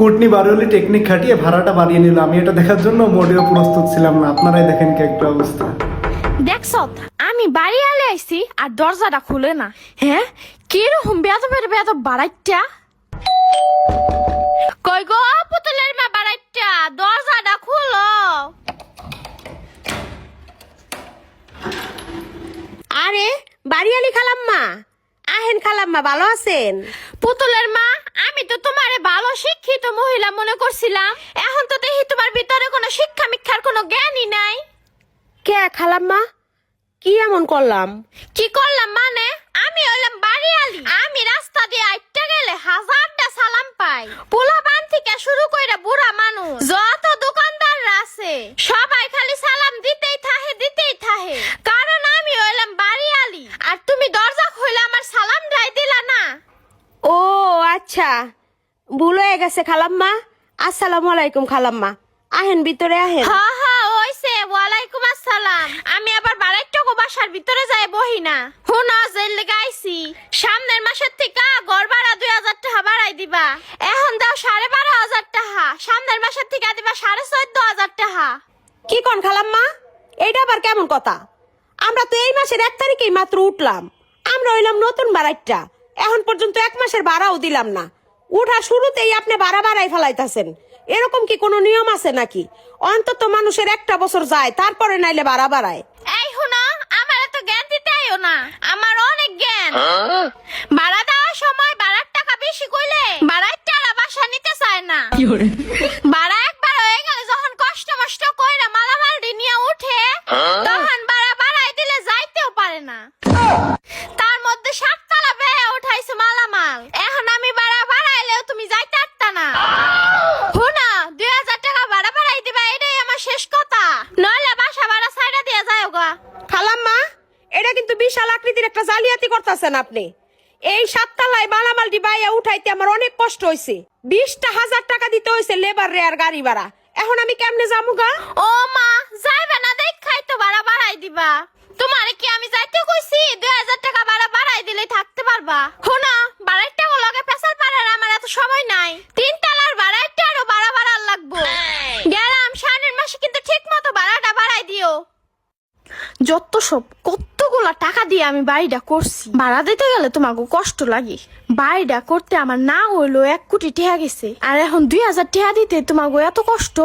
Courtney বারোলি technique খাটিয়ে ভাড়াটা বাড়িয়ে নিল। আমি এটা দেখার জন্য মোটেও প্রস্তুত ছিলাম না। আপনারাই দেখেন কি একটা অবস্থা। দেখছ আমি বাড়ি আলে আইছি আর দরজাটা খুলে না। হ্যাঁ কিরকম বেয়াদব বাড়াইটা। কই গো পুতুলের মা বাড়াইটা, দরজাটা খুলো। আরে বাড়িয়ালি খালাম্মা, আহেন খালাম্মা, ভালো আছেন? পুতুলের মা, আমি তো তোমারে ভালো শিক্ষিত মহিলা মনে করছিলাম, এখন তো দেখি তোমার ভিতরে কোনো শিক্ষা মিক্ষার কোনো জ্ঞানই নাই। কে খালাম্মা, কি এমন করলাম? কি করলাম মানে? আমি হইলাম বাড়িয়ালি। আমি রাস্তা দিয়ে আইটা গেলে হাজারটা সালাম পাই। পোলাপান থেকে শুরু কইরা বুড়া মানুষ যত দোকানদার আছে সবাই খালি সালাম দিতেই থাহে কারণ আমি হইলাম বাড়িয়ালি। আর তুমি দরজা খুলে আমার সালাম দাই দিলা না। ও আচ্ছা, ভুল হয়ে গেছে খালাম্মা। আসসালামু আলাইকুম খালাম্মা, আহেন ভিতরে আহেন। হ্যাঁ হ্যাঁ ওইসে, ওয়ালাইকুম আসসালাম। আমি আবার বাড়াইটুকু বাসার ভিতরে যাই বহি না। হুনা জেল গাইছি, সামনের মাসের থেকে ঘর ভাড়া 2000 টাকা বাড়াই দিবা। এখন দাও 12,500 টাকা, সামনের মাসের থেকে দিবা 14,500 টাকা। কি কোন খালাম্মা, এইটা আবার কেমন কথা? আমরা তো এই মাসের 1 তারিখেই মাত্র উঠলাম। আমরা হইলাম নতুন বাড়াইটা, এখন পর্যন্ত 1 মাসের ভাড়াও দিলাম না। উঠা শুরুতেই আপনি ভাড়া বাড়াই ফেলাইতেছেন। এরকম কি কোনো নিয়ম আছে নাকি? অন্তত মানুষের 1টা বছর যায় তারপরে নাইলে ভাড়া বাড়ায়। এই হুনা, আমার এত জ্ঞান দিতে আইও না, আমার অনেক জ্ঞান। ভাড়া দেওয়ার সময় ভাড়ার টাকা বেশি কইলে ভাড়াইটারা বাসা নিতে চায় না। ভাড়া একবার হয়ে গেলে যখন কষ্ট মষ্ট কইরা মালামাল নিয়ে উঠে তখন ভাড়া বাড়াই দিলে যাইতেও পারে না। তার মধ্যে 7 তলা বেয়ে উঠাইছে মালামাল, এখন আমি ভাড়া বাড়াইলেও তুমি যাইতে পারতা না। হুনা 2000 টাকা ভাড়া বাড়াই দিবা, এটাই আমার শেষ কথা, নইলে বাসা ভাড়া ছাইড়া দিয়ে যাও গা। খালাম্মা, এটা কিন্তু বিশাল আকৃতির একটা জালিয়াতি করতেছেন আপনি। এই 7 তলায় মালামালটি বাইয়া উঠাইতে আমার অনেক কষ্ট হয়েছে। 20,000 টাকা দিতে হয়েছে লেবার রে আর গাড়ি ভাড়া। এখন আমি কেমনে যাবো গা? ও মা, যাইবে না দেখাই তো ভাড়া বাড়াই দিবা। তোমারে কি আমি যাইতে কইছি? 2000 টাকা ভাড়া বাড়াই দিলে থাকতে পারবা। শোনো, বাড়াইটা লগে পেছাল পাড়ার আমার এত সময় নাই। 3 তলার বাড়াইটা আরো বাড়ার লাগবো। গেলাম, সামনের মাসে কিন্তু ঠিক মতো ভাড়াটা বাড়াই দিও। যত সব কতগুলা টাকা দিয়ে আমি বাড়িটা করছি, ভাড়া দিতে গেলে তোমাকে কষ্ট লাগে। বাড়িটা করতে আমার না হইলো 1 কোটি টাকা গেছে, আর এখন 2000 টাকা দিতে তোমাকে এত কষ্ট।